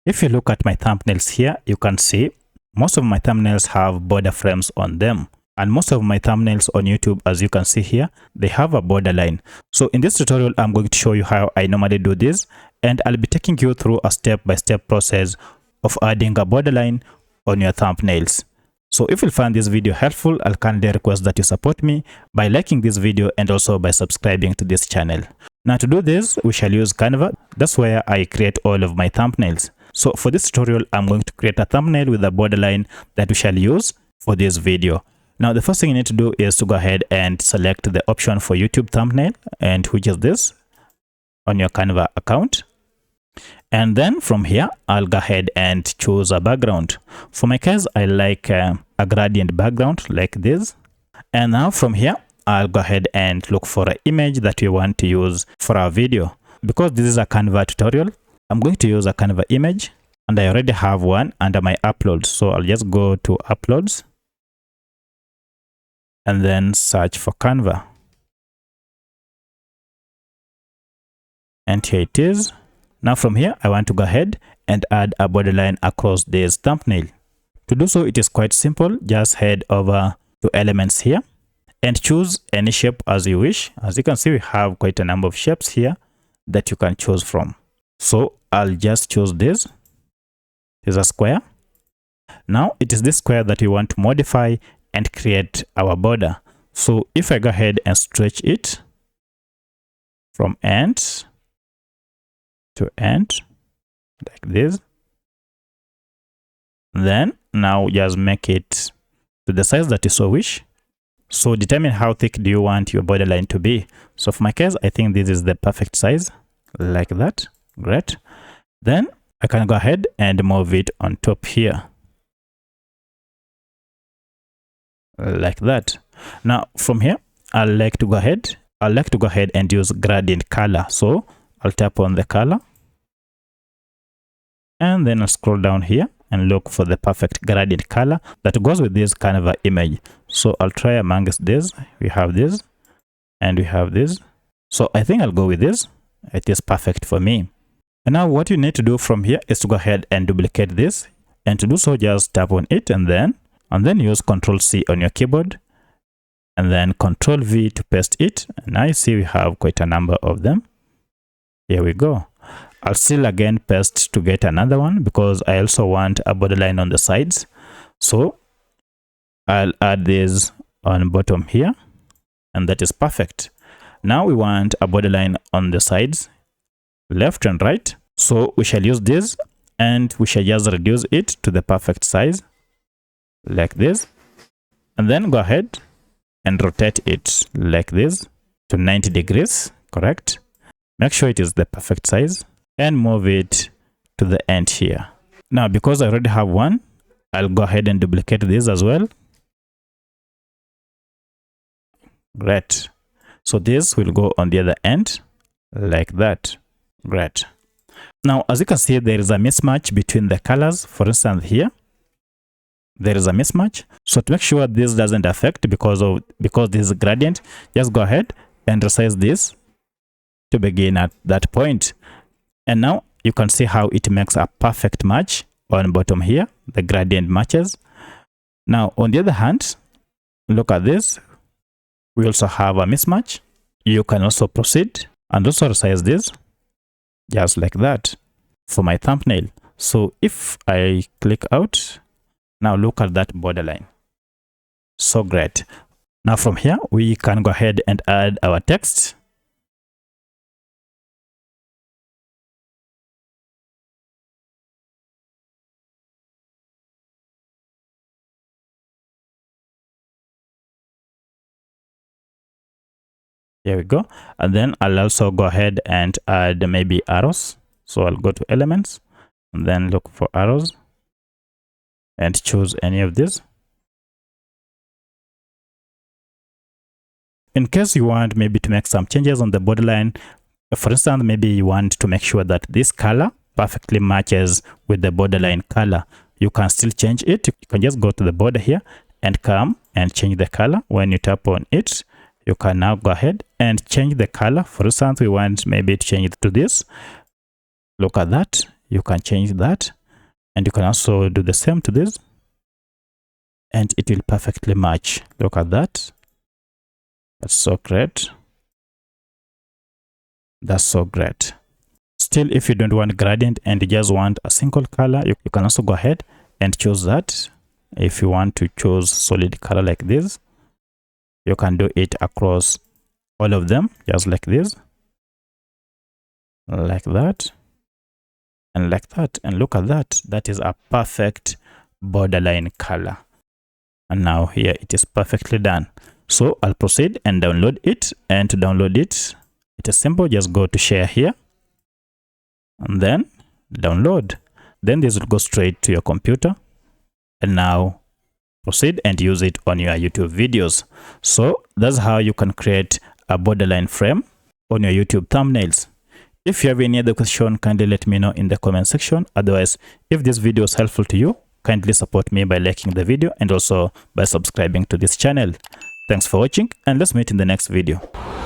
If you look at my thumbnails here, you can see most of my thumbnails have border frames on them. And most of my thumbnails on YouTube, as you can see here, they have a borderline. So in this tutorial, I'm going to show you how I normally do this. And I'll be taking you through a step-by-step process of adding a borderline on your thumbnails. So if you find this video helpful, I'll kindly request that you support me by liking this video and also by subscribing to this channel. Now to do this, we shall use Canva. That's where I create all of my thumbnails. So for this tutorial, I'm going to create a thumbnail with a borderline that we shall use for this video. Now, the first thing you need to do is to go ahead and select the option for YouTube thumbnail, and which is this on your Canva account. And then from here, I'll go ahead and choose a background. For my case, I like a gradient background like this. And now from here, I'll go ahead and look for an image that we want to use for our video. Because this is a Canva tutorial, I'm going to use a Canva image, and I already have one under my uploads. So I'll just go to uploads and then search for Canva. And here it is. Now from here, I want to go ahead and add a borderline across this thumbnail. To do so, it is quite simple. Just head over to elements here and choose any shape as you wish. As you can see, we have quite a number of shapes here that you can choose from. So I'll just choose this. This is a square. Now it is this square that we want to modify and create our border. So if I go ahead and stretch it from end to end like this, then now just make it to the size that you so wish. So determine how thick do you want your borderline to be. So for my case, I think this is the perfect size, like that. Great. Then I can go ahead and move it on top here, like that. Now from here, I'd like to go ahead and use gradient color. So I'll tap on the color and then I'll scroll down here and look for the perfect gradient color that goes with this kind of image. So I'll try amongst this. We have this and we have this. So I think I'll go with this. It is perfect for me. And now what you need to do from here is to go ahead and duplicate this. And to do so, just tap on it and then use Ctrl+C on your keyboard and then Ctrl+V to paste it. And now you see we have quite a number of them. Here we go. I'll still again paste to get another one because I also want a borderline on the sides. So I'll add this on bottom here, and that is perfect. Now we want a borderline on the sides, left and right. So we shall use this and we shall just reduce it to the perfect size like this, and then go ahead and rotate it like this to 90 degrees, correct? Make sure it is the perfect size and move it to the end here. Now, because I already have one, I'll go ahead and duplicate this as well. Great. So this will go on the other end like that. Great. Now, as you can see, there is a mismatch between the colors. For instance, here, there is a mismatch. So to make sure this doesn't affect because this is gradient, just go ahead and resize this to begin at that point. And now you can see how it makes a perfect match on bottom here. The gradient matches. Now, on the other hand, look at this. We also have a mismatch. You can also proceed and also resize this just like that for my thumbnail. So if I click out, now look at that borderline. So great. Now from here, we can go ahead and add our text. Here we go. And then I'll also go ahead and add maybe arrows. So I'll go to elements and then look for arrows and choose any of these. In case you want maybe to make some changes on the borderline, for instance, maybe you want to make sure that this color perfectly matches with the borderline color, you can still change it. You can just go to the border here and come and change the color. When you tap on it, you can now go ahead and change the color. For instance, we want maybe to change it to this. Look at that. you can change that, and you can also do the same to this, and it will perfectly match. Look at that. That's so great. That's so great. Still, if you don't want gradient and you just want a single color, you can also go ahead and choose that. If you want to choose solid color like this, you can do it across all of them, just like this, like that, and like that. And look at that. That is a perfect borderline color. And now here it is perfectly done. So I'll proceed and download it. And to download it, it is simple. Just go to share here and then download. Then this will go straight to your computer. And now proceed and use it on your YouTube videos. So that's how you can create a borderline frame on your YouTube thumbnails. If you have any other question, kindly let me know in the comment section. Otherwise, if this video is helpful to you, kindly support me by liking the video and also by subscribing to this channel. Thanks for watching, and let's meet in the next video.